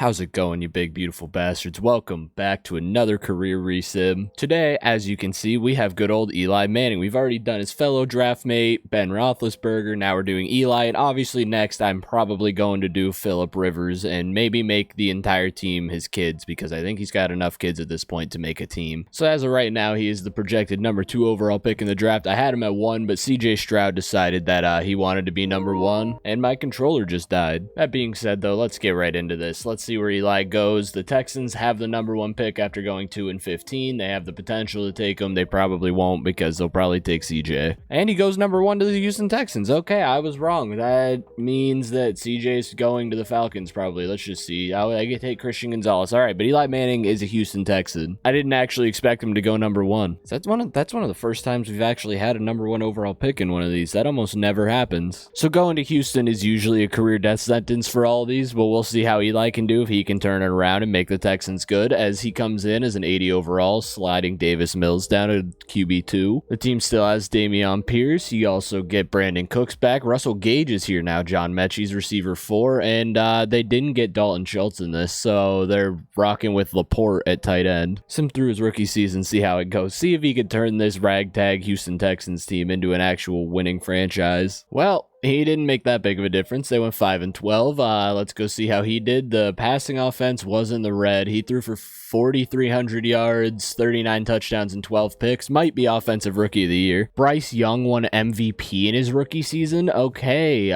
How's it going, you big beautiful bastards? Welcome back to another career resim. Today, as you can see, we have good old Eli Manning. We've already done his fellow draft mate, Ben Roethlisberger. Now we're doing Eli, and obviously next I'm probably going to do Phillip Rivers and maybe make the entire team his kids, because I think he's got enough kids at this point to make a team. So as of right now, he is the projected number 2 overall pick in the draft. I had him at 1, but CJ Stroud decided that he wanted to be number 1, and my controller just died. That being said, though, let's get right into this. Let's see where Eli goes. The Texans have the number 1 pick after going 2 and 15. They have the potential to take him. They probably won't, because they'll probably take CJ. And he goes number 1 to the Houston Texans. Okay, I was wrong. That means that CJ's going to the Falcons probably. Let's just see. I get to take Christian Gonzalez. All right, but Eli Manning is a Houston Texan. I didn't actually expect him to go number 1. That's one of the first times we've actually had a number 1 overall pick in one of these. That almost never happens. So going to Houston is usually a career death sentence for all of these, but we'll see how Eli can do, if he can turn it around and make the Texans good, as he comes in as an 80 overall, sliding Davis Mills down to QB2. The team still has Dameon Pierce. You also get Brandon Cooks back. Russell Gage is here now. John Mechie's receiver 4, and they didn't get Dalton Schultz in this, so they're rocking with Laporte at tight end. Sim through his rookie season, see how it goes. See if he could turn this ragtag Houston Texans team into an actual winning franchise. Well, he didn't make that big of a difference. They went 5 and 12. Let's go see how he did. The passing offense was in the red. He threw for 4,300 yards, 39 touchdowns, and 12 picks. Might be offensive rookie of the year. Bryce Young won MVP in his rookie season. Okay,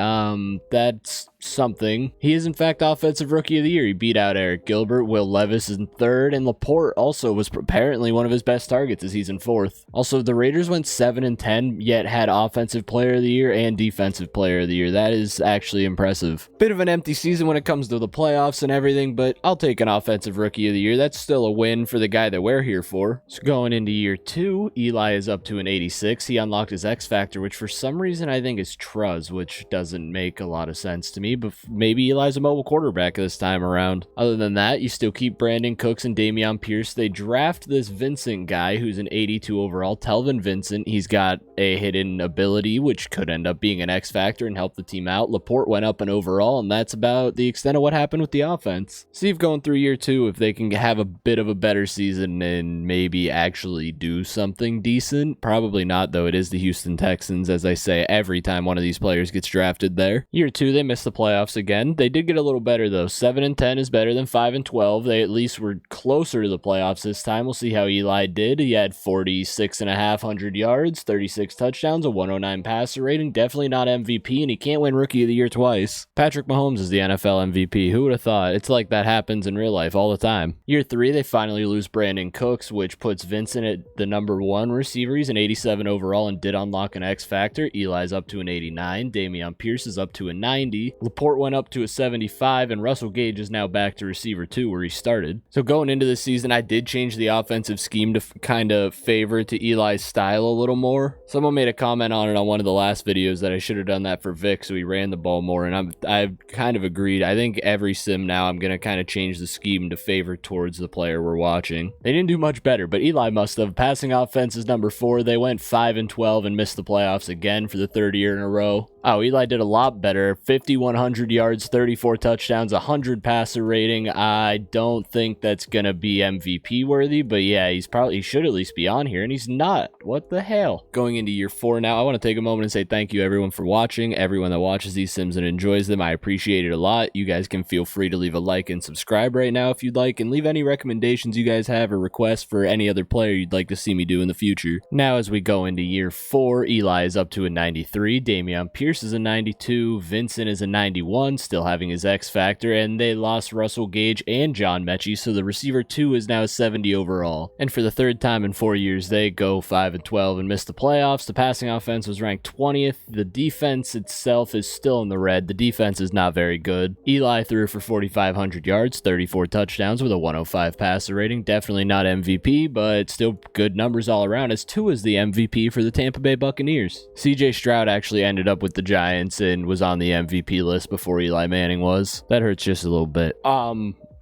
that's something. He is in fact offensive rookie of the year. He beat out Eric Gilbert. Will Levis is in 3rd, and Laporte also was apparently one of his best targets, as he's in 4th. Also, the Raiders went 7 and 10, yet had offensive player of the year and defensive player of the year. That is actually impressive. Bit of an empty season when it comes to the playoffs and everything, but I'll take an offensive rookie of the year. That's still a win for the guy that we're here for. So going into year 2, Eli is up to an 86. He unlocked his X Factor, which for some reason I think is Truz, which doesn't make a lot of sense to me, but maybe Eli's a mobile quarterback this time around. Other than that, you still keep Brandon Cooks and Dameon Pierce. They draft this Vincent guy who's an 82 overall, Telvin Vincent. He's got a hidden ability, which could end up being an X Factor and help the team out. Laporte went up an overall, and that's about the extent of what happened with the offense. See if going through year 2, if they can have a bit of a better season and maybe actually do something decent. Probably not, though. It is the Houston Texans, as I say every time one of these players gets drafted there. Year 2, they missed the playoffs again. They did get a little better, though. 7 and 10 is better than 5 and 12. They at least were closer to the playoffs this time. We'll see how Eli did. He had 46,500 yards, 36 touchdowns, a 109 passer rating. Definitely not MVP, and he can't win Rookie of the Year twice. Patrick Mahomes is the NFL MVP. Who would have thought? It's like that happens in real life all the time. Year 3, they finally lose Brandon Cooks, which puts Vincent at the number 1 receiver. He's an 87 overall and did unlock an X Factor. Eli's up to an 89. Dameon Pierce is up to a 90. Laporte went up to a 75, and Russell Gage is now back to receiver 2 where he started. So going into this season, I did change the offensive scheme to kind of favor to Eli's style a little more. Someone made a comment on it on one of the last videos that I should have done that for Vic, so he ran the ball more, and I've kind of agreed. I think every sim now I'm going to kind of change the scheme to favor towards the player we're watching. They didn't do much better, but Eli must have. Passing offense is number 4. They went 5 and 12 and missed the playoffs again for the 3rd year in a row. Oh, Eli did a lot better. 5,100 yards, 34 touchdowns, 100 passer rating. I don't think that's going to be MVP worthy, but yeah, he should at least be on here, and he's not. What the hell? Going into year 4 now, I want to take a moment and say thank you everyone for watching. Everyone that watches these sims and enjoys them, I appreciate it a lot. You guys can feel free to leave a like and subscribe right now if you'd like, and leave any recommendations you guys have or requests for any other player you'd like to see me do in the future. Now as we go into year 4, Eli is up to a 93. Dameon Pierce is a 92. Vincent is a 91, still having his X Factor, and they lost Russell Gage and John Mechie, so the receiver 2 is now a 70 overall. And for the 3rd time in 4 years, they go 5 and 12 and miss the playoffs. The passing offense was ranked 20th. The defense itself is still in the red. The defense is not very good. Eli threw for 4,500 yards, 34 touchdowns with a 105 passer rating. Definitely not MVP, but still good numbers all around, as Tua is the MVP for the Tampa Bay Buccaneers. CJ Stroud actually ended up with the Giants and was on the MVP list before Eli Manning was. That hurts just a little bit.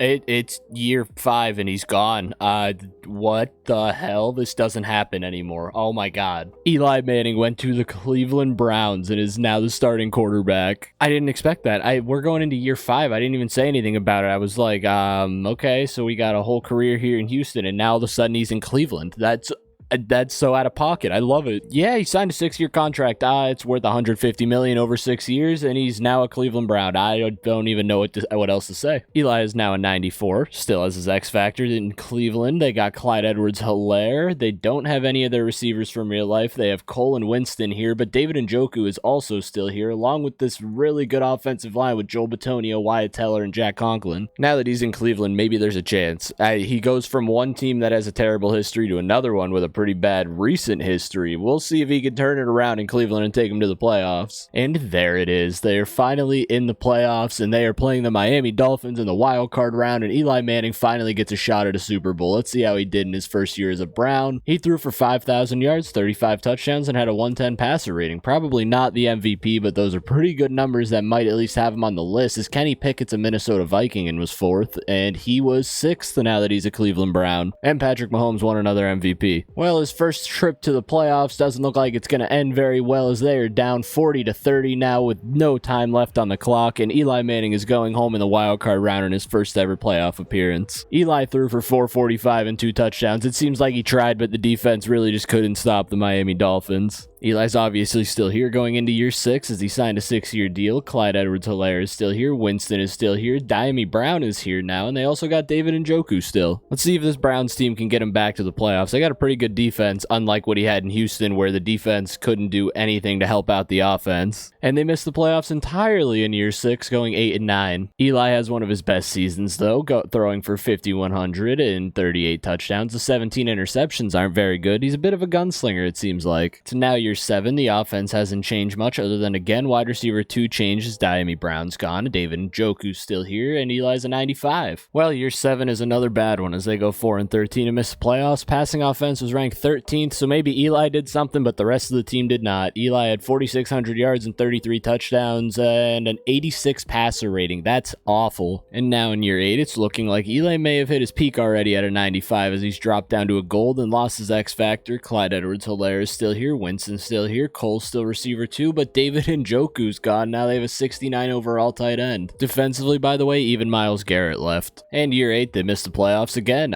It's year 5 and he's gone. What the hell? This doesn't happen anymore. Oh my god. Eli Manning went to the Cleveland Browns and is now the starting quarterback. I didn't expect that. We're going into year 5. I didn't even say anything about it. I was like, okay, so we got a whole career here in Houston and now all of a sudden he's in Cleveland. That's so out of pocket. I love it. Yeah, he signed a 6-year contract. It's worth $150 million over 6 years, and he's now a Cleveland Brown. I don't even know what else to say. Eli is now a 94, still has his X factor in Cleveland. They got Clyde Edwards-Helaire. They don't have any of their receivers from real life. They have Cole and Winston here, but David Njoku is also still here, along with this really good offensive line with Joel Bitonio, Wyatt Teller, and Jack Conklin. Now that he's in Cleveland, maybe there's a chance. He goes from one team that has a terrible history to another one with a pretty bad recent history. We'll see if he can turn it around in Cleveland and take him to the playoffs. And there it is. They are finally in the playoffs, and they are playing the Miami Dolphins in the wild card round, and Eli Manning finally gets a shot at a Super Bowl. Let's see how he did in his first year as a Brown. He threw for 5,000 yards, 35 touchdowns, and had a 110 passer rating. Probably not the MVP, but those are pretty good numbers that might at least have him on the list, as Kenny Pickett's a Minnesota Viking and was 4th, and he was 6th now that he's a Cleveland Brown. And Patrick Mahomes won another MVP. Well, his first trip to the playoffs doesn't look like it's going to end very well, as they are down 40-30 now with no time left on the clock, and Eli Manning is going home in the wild card round in his first ever playoff appearance. Eli threw for 445 and 2 touchdowns. It seems like he tried, but the defense really just couldn't stop the Miami Dolphins. Eli's obviously still here going into year 6 as he signed a 6-year deal. Clyde Edwards-Helaire is still here. Winston is still here. Diami Brown is here now, and they also got David Njoku still. Let's see if this Browns team can get him back to the playoffs. They got a pretty good defense, unlike what he had in Houston, where the defense couldn't do anything to help out the offense. And they missed the playoffs entirely in year 6, going 8-9. Eli has one of his best seasons, though, throwing for 5,100 and 38 touchdowns. The 17 interceptions aren't very good. He's a bit of a gunslinger, it seems like. So now year 7, the offense hasn't changed much, other than, again, wide receiver 2 changes. Diami Brown's gone, David Njoku's still here, and Eli's a 95. Well, year 7 is another bad one, as they go 4-13 and miss the playoffs. Passing offense was ranked 13th, so maybe Eli did something, but the rest of the team did not. Eli had 4,600 yards and 33 touchdowns, and an 86 passer rating. That's awful. And now in year 8, it's looking like Eli may have hit his peak already at a 95, as he's dropped down to a gold and lost his X factor. Clyde Edwards-Helaire is still here. Winston's still here. Cole's still receiver 2, but David Njoku's gone. Now they have a 69 overall tight end. Defensively, by the way, even Myles Garrett left. And year 8, they missed the playoffs again.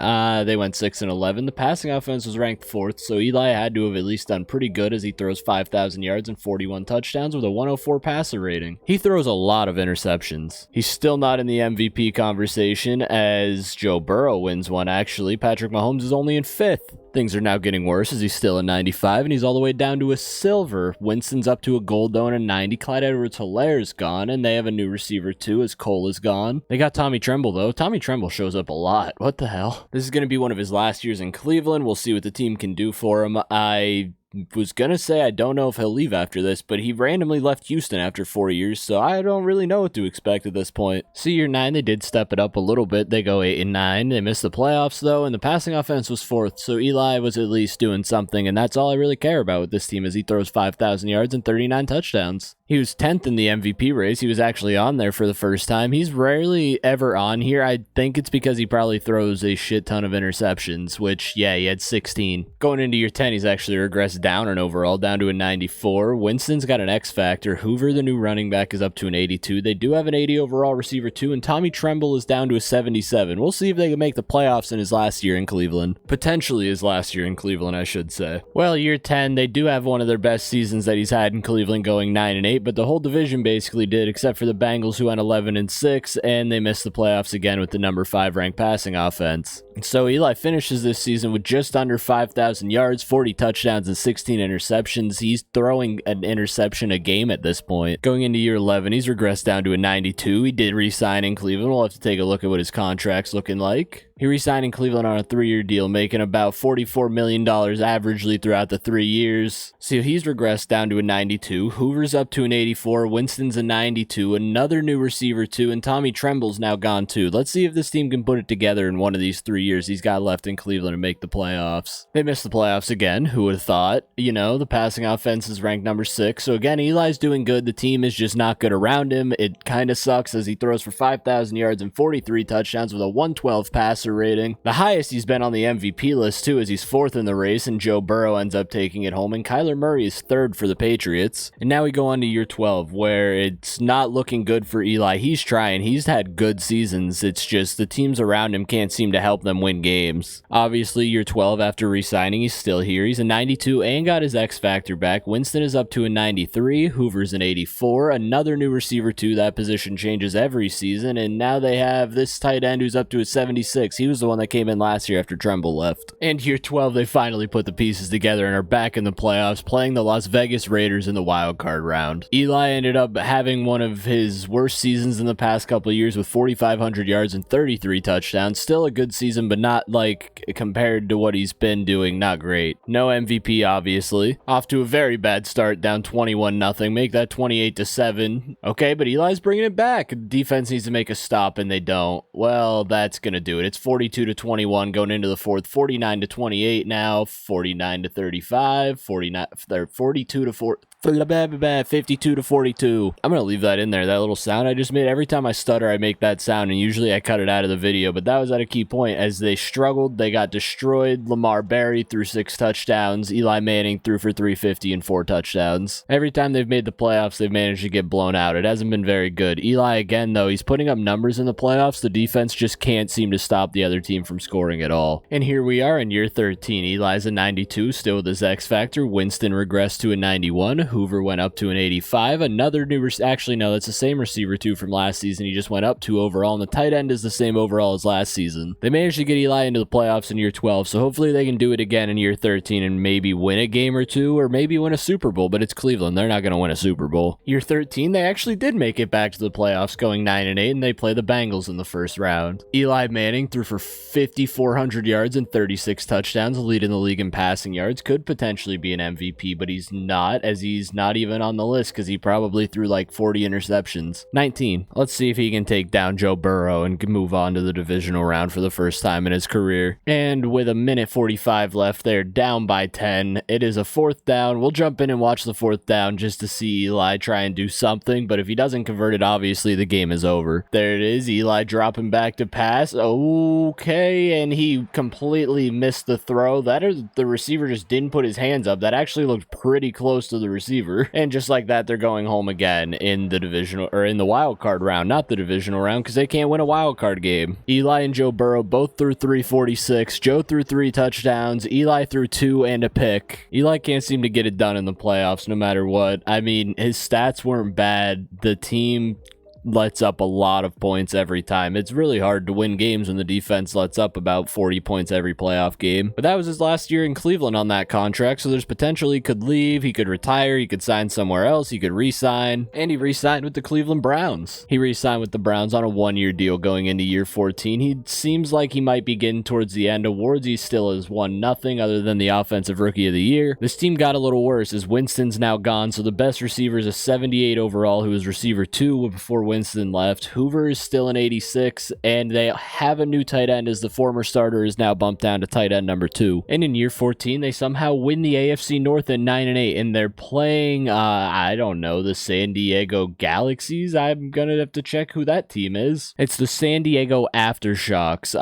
They went 6-11. The passing offense was ranked 4th, so Eli had to have at least done pretty good, as he throws 5,000 yards and 41 touchdowns with a 104 passer rating. He throws a lot of interceptions. He's still not in the MVP conversation, as Joe Burrow wins one, actually. Patrick Mahomes is only in 5th. Things are now getting worse, as he's still a 95, and he's all the way down to a silver. Winston's up to a gold, though, and a 90. Clyde Edwards-Helaire's gone, and they have a new receiver, too, as Cole is gone. They got Tommy Tremble, though. Tommy Tremble shows up a lot. What the hell? This is going to be one of his last years in Cleveland. We'll see what the team can do for him. I was gonna say I don't know if he'll leave after this, but he randomly left Houston after 4 years, so I don't really know what to expect at this point. See, year 9, they did step it up a little bit. They go 8-9. They missed the playoffs, though, and the passing offense was 4th, so Eli was at least doing something, and that's all I really care about with this team, as he throws 5,000 yards and 39 touchdowns. He was 10th in the MVP race. He was actually on there for the first time. He's rarely ever on here. I think it's because he probably throws a shit ton of interceptions, which, yeah, he had 16. Going into year 10, he's actually regressed down an overall, down to a 94. Winston's got an X factor. Hoover, the new running back, is up to an 82. They do have an 80 overall receiver, too, and Tommy Tremble is down to a 77. We'll see if they can make the playoffs in his last year in Cleveland. Potentially his last year in Cleveland, I should say. Well, year 10, they do have one of their best seasons that he's had in Cleveland, going 9-8. But the whole division basically did, except for the Bengals, who went 11-6, and they missed the playoffs again with the number 5 ranked passing offense. So Eli finishes this season with just under 5,000 yards, 40 touchdowns, and 16 interceptions. He's throwing an interception a game at this point. Going into year 11, he's regressed down to a 92. He did re-sign in Cleveland. We'll have to take a look at what his contract's looking like. He re-signed in Cleveland on a 3-year deal, making about $44 million averagely throughout the 3 years. So he's regressed down to a 92. Hoover's up to an 84. Winston's a 92. Another new receiver too, and Tommy Tremble's now gone too. Let's see if this team can put it together in one of these 3 years he's got left in Cleveland and make the playoffs. They missed the playoffs again. Who would have thought? You know, the passing offense is ranked number 6. So again, Eli's doing good. The team is just not good around him. It kind of sucks as he throws for 5,000 yards and 43 touchdowns with a 112 passer rating. The highest he's been on the MVP list too, as he's 4th in the race, and Joe Burrow ends up taking it home, and Kyler Murray is 3rd for the Patriots. And now we go on to year 12, where it's not looking good for Eli. He's trying. He's had good seasons. It's just the teams around him can't seem to help them win games. Obviously, year 12 after re-signing, he's still here. He's a 92 and got his X factor back. Winston is up to a 93. Hoover's an 84. Another new receiver too. That position changes every season, and now they have this tight end who's up to a 76. He was the one that came in last year after Tremble left. And year 12, they finally put the pieces together and are back in the playoffs, playing the Las Vegas Raiders in the wild card round. Eli ended up having one of his worst seasons in the past couple of years with 4,500 yards and 33 touchdowns. Still a good season, but not like compared to what he's been doing, not great. No MVP, obviously. Off to a very bad start, down 21-0. Make that 28-7. Okay, but Eli's bringing it back. Defense needs to make a stop, and they don't. Well, that's gonna do it. It's 42-21 going into the fourth. 49-28 now. 49-35. 42-4. 52-42. I'm gonna leave that in there, that little sound I just made. Every time I stutter, I make that sound, and usually I cut it out of the video, but that was at a key point. As they struggled, they got destroyed. Lamar Berry threw 6 touchdowns. Eli Manning threw for 350 and 4 touchdowns. Every time they've made the playoffs, they've managed to get blown out. It hasn't been very good. Eli, again, though, he's putting up numbers in the playoffs. The defense just can't seem to stop the other team from scoring at all. And here we are in year 13. Eli's a 92, still with his X factor. Winston regressed to a 91. Hoover went up to an 85. Another new actually no, that's the same receiver too from last season. He just went up 2 overall, and the tight end is the same overall as last season. They managed to get Eli into the playoffs in year 12, so hopefully they can do it again in year 13 and maybe win a game or two, or maybe win a Super Bowl. But it's Cleveland, they're not going to win a Super Bowl. Year 13, they actually did make it back to the playoffs, going 9-8, and they play the Bengals in the first round. Eli Manning threw for 5,400 yards and 36 touchdowns, leading the league in passing yards. Could potentially be an MVP, but he's not, as he's not even on the list because he probably threw like 40 interceptions. 19. Let's see if he can take down Joe Burrow and move on to the divisional round for the first time in his career. And with a minute 45 left, they're down by 10. It is a 4th down. We'll jump in and watch the 4th down just to see Eli try and do something, but if he doesn't convert it, obviously the game is over. There it is. Eli dropping back to pass. Okay, and he completely missed the throw. That is, the receiver just didn't put his hands up. That actually looked pretty close to the receiver. And just like that, they're going home again in the divisional, or in the wild card round, not the divisional round, because they can't win a wild card game. Eli and Joe Burrow both threw 346. Joe threw 3 touchdowns. Eli threw 2 and a pick. Eli can't seem to get it done in the playoffs no matter what. I mean, his stats weren't bad. The team lets up a lot of points every time. It's really hard to win games when the defense lets up about 40 points every playoff game. But that was his last year in Cleveland on that contract, so there's potential he could leave, he could retire, he could sign somewhere else, he could re-sign, and he re-signed with the Cleveland Browns. He re-signed with the Browns on a 1-year deal going into year 14. He seems like he might be getting towards the end. Awards, he still is 1-0 other than the Offensive Rookie of the Year. This team got a little worse as Winston's now gone, so the best receiver is a 78 overall who was receiver 2 before Winston left. Hoover is still an 86, and they have a new tight end as the former starter is now bumped down to tight end number 2. And in year 14, they somehow win the AFC North at 9-8, and they're playing, I don't know, the San Diego Galaxies. I'm gonna have to check who that team is. It's the San Diego Aftershocks.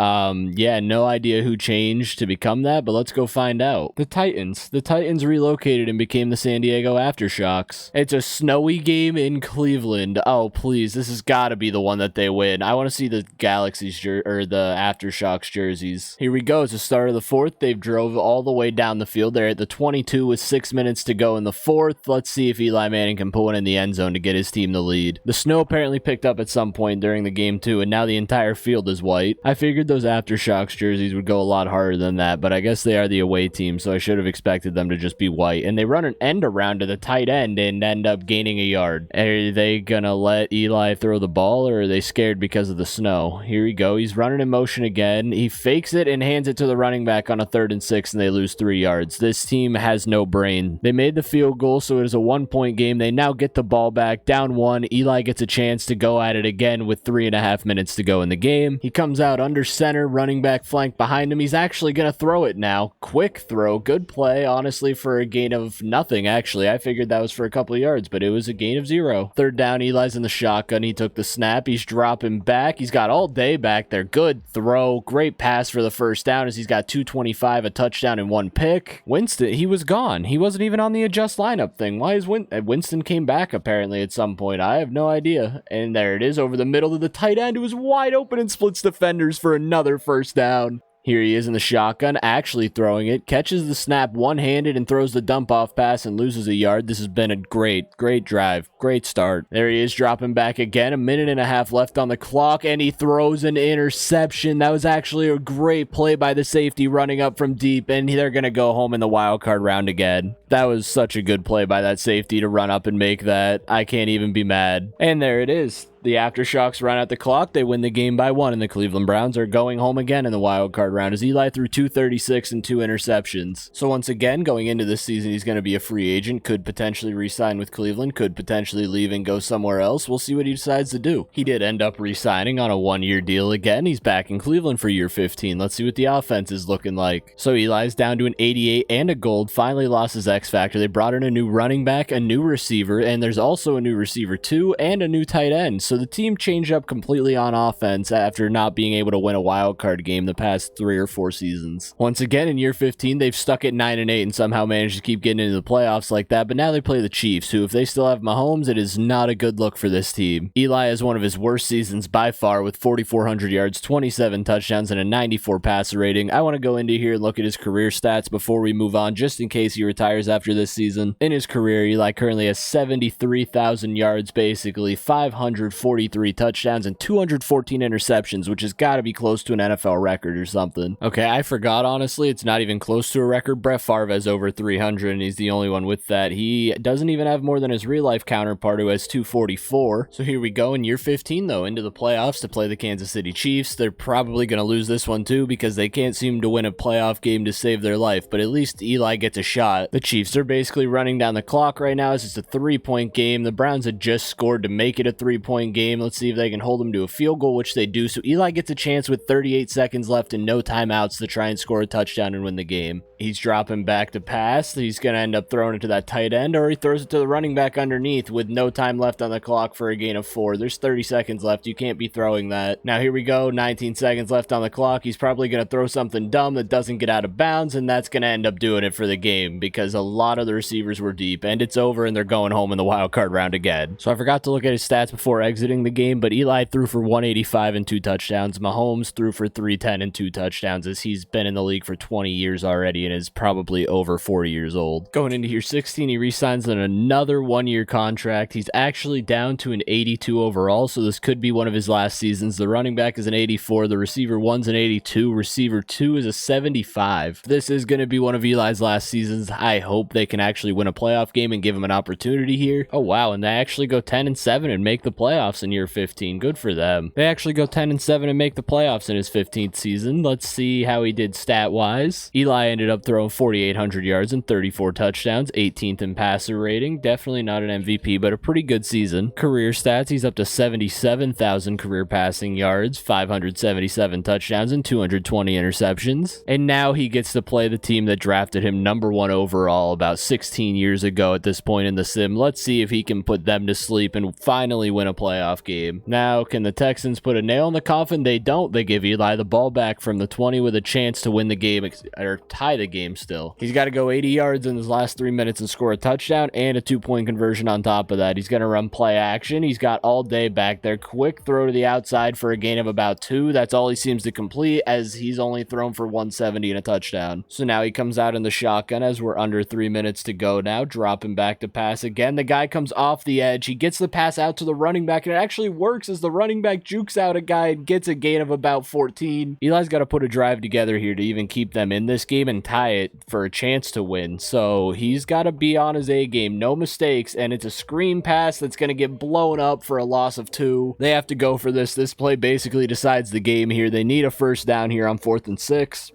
Yeah, no idea who changed to become that, but let's go find out. The Titans. The Titans relocated and became the San Diego Aftershocks. It's a snowy game in Cleveland. Oh, please, this has got to be the one that they win. I want to see the Galaxies or the Aftershocks jerseys. Here we go. It's the start of the 4th. They've drove all the way down the field. They're at the 22 with 6 minutes to go in the 4th. Let's see if Eli Manning can put one in the end zone to get his team the lead. The snow apparently picked up at some point during the game too, and now the entire field is white. I figured those Aftershocks jerseys would go a lot harder than that, but I guess they are the away team, so I should have expected them to just be white. And they run an end around to the tight end and end up gaining a yard. Are they gonna let Eli Eli throw the ball, or are they scared because of the snow? Here we go. He's running in motion again. He fakes it and hands it to the running back on a 3rd and 6, and they lose 3 yards. This team has no brain. They made the field goal, so it is a 1-point game. They now get the ball back, down 1. Eli gets a chance to go at it again with 3.5 minutes to go in the game. He comes out under center, running back flank behind him. He's actually going to throw it now. Quick throw. Good play, honestly, for a gain of nothing, actually. I figured that was for a couple of yards, but it was a gain of 0. 3rd down, Eli's in the shotgun. He took the snap. He's dropping back. He's got all day back there. Good throw. Great pass for the 1st down as he's got 225, a touchdown, and 1 pick. Winston, he was gone. He wasn't even on the adjust lineup thing. Why is Winston came back apparently at some point? I have no idea. And there it is over the middle of the tight end, who was wide open and splits defenders for another 1st down. Here he is in the shotgun, actually throwing it, catches the snap one-handed and throws the dump-off pass and loses a yard. This has been a great drive. Great start. There he is, dropping back again. 1.5 minutes left on the clock, and he throws an interception. That was actually a great play by the safety running up from deep, and they're going to go home in the wild card round again. That was such a good play by that safety to run up and make that. I can't even be mad. And there it is. The Aftershocks run out the clock. They win the game by 1, and the Cleveland Browns are going home again in the wild card round as Eli threw 236 and 2 interceptions. So once again, going into this season, he's going to be a free agent, could potentially re-sign with Cleveland, could potentially leave and go somewhere else. We'll see what he decides to do. He did end up re-signing on a 1-year deal again. He's back in Cleveland for year 15. Let's see what the offense is looking like. So Eli's down to an 88 and a gold, finally lost his X factor. They brought in a new running back, a new receiver, and there's also a new receiver too, and a new tight end. So the team changed up completely on offense after not being able to win a wild card game the past 3 or 4 seasons. Once again, in year 15, they've stuck at 9-8 and somehow managed to keep getting into the playoffs like that, but now they play the Chiefs, who, if they still have Mahomes, it is not a good look for this team. Eli has one of his worst seasons by far with 4,400 yards, 27 touchdowns, and a 94 passer rating. I want to go into here and look at his career stats before we move on, just in case he retires after this season. In his career, Eli currently has 73,000 yards, basically, 543 touchdowns, and 214 interceptions, which has got to be close to an NFL record or something. Okay, I forgot, honestly, it's not even close to a record. Brett Favre has over 300, and he's the only one with that. He doesn't even have more than his real-life counterpart, who has 244. So here we go in year 15, though, into the playoffs to play the Kansas City Chiefs. They're probably going to lose this one, too, because they can't seem to win a playoff game to save their life, but at least Eli gets a shot. The Chiefs are basically running down the clock right now as it's a 3-point game. The Browns had just scored to make it a 3-point game. Let's see if they can hold them to a field goal, which they do. So Eli gets a chance with 38 seconds left and no timeouts to try and score a touchdown and win the game. He's dropping back to pass. He's going to end up throwing it to that tight end, or he throws it to the running back underneath with no time left on the clock for a gain of 4. There's 30 seconds left. You can't be throwing that. Now here we go. 19 seconds left on the clock. He's probably going to throw something dumb that doesn't get out of bounds, and that's going to end up doing it for the game because a lot of the receivers were deep, and it's over, and they're going home in the wild card round again. So I forgot to look at his stats before exiting the game, but Eli threw for 185 and 2 touchdowns. Mahomes threw for 310 and 2 touchdowns, as he's been in the league for 20 years already and is probably over 40 years old. Going into year 16, he re-signs on another 1-year contract. He's actually down to an 82 overall, so this could be one of his last seasons. The running back is an 84, the receiver 1's an 82, receiver 2 is a 75. This is going to be one of Eli's last seasons. I hope they can actually win a playoff game and give him an opportunity here. Oh wow, and they actually go 10-7 and make the playoffs in year 15. Good for them. They actually go 10-7 and make the playoffs in his 15th season. Let's see how he did stat-wise. Eli ended up throwing 4,800 yards and 34 touchdowns, 18th in passer rating. Definitely not an MVP, but a pretty good season. Career stats, he's up to 77,000 career passing yards, 577 touchdowns, and 220 interceptions. And now he gets to play the team that drafted him number 1 overall about 16 years ago at this point in the sim. Let's see if he can put them to sleep and finally win a playoff game. Now, can the Texans put a nail in the coffin? They don't. They give Eli the ball back from the 20 with a chance to win the game, or tie the game still. He's got to go 80 yards in his last 3 minutes and score a touchdown and a 2-point conversion on top of that. He's going to run play action. He's got all day back there. Quick throw to the outside for a gain of about 2. That's all he seems to complete, as he's only thrown for 170 and a touchdown. So now he comes out in the shotgun as we're under 3 3 minutes to go now. Dropping back to pass again. The guy comes off the edge. He gets the pass out to the running back, and it actually works as the running back jukes out a guy and gets a gain of about 14. Eli's got to put a drive together here to even keep them in this game and tie it for a chance to win. So he's got to be on his A game. No mistakes, and it's a screen pass that's going to get blown up for a loss of 2. They have to go for this. This play basically decides the game here. They need a first down here on 4th and 6.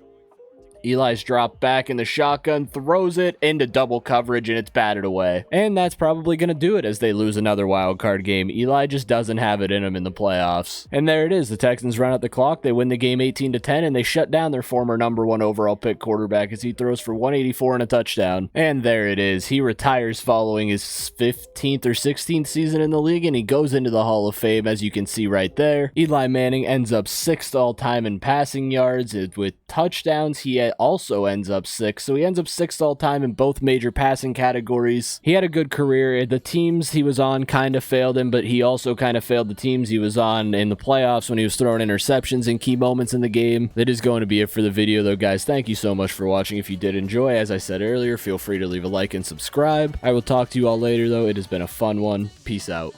Eli's dropped back in the shotgun, throws it into double coverage, and it's batted away. And that's probably going to do it as they lose another wild card game. Eli just doesn't have it in him in the playoffs. And there it is. The Texans run out the clock. They win the game 18-10, and they shut down their former #1 overall pick quarterback as he throws for 184 and a touchdown. And there it is. He retires following his 15th or 16th season in the league, and he goes into the Hall of Fame, as you can see right there. Eli Manning ends up 6th all-time in passing yards. With touchdowns, he also ends up 6th, so he ends up 6th all-time in both major passing categories. He had a good career. The teams he was on kind of failed him, but he also kind of failed the teams he was on in the playoffs when he was throwing interceptions in key moments in the game. That is going to be it for the video, though, guys. Thank you so much for watching. If you did enjoy, as I said earlier, feel free to leave a like and subscribe. I will talk to you all later, though. It has been a fun one. Peace out.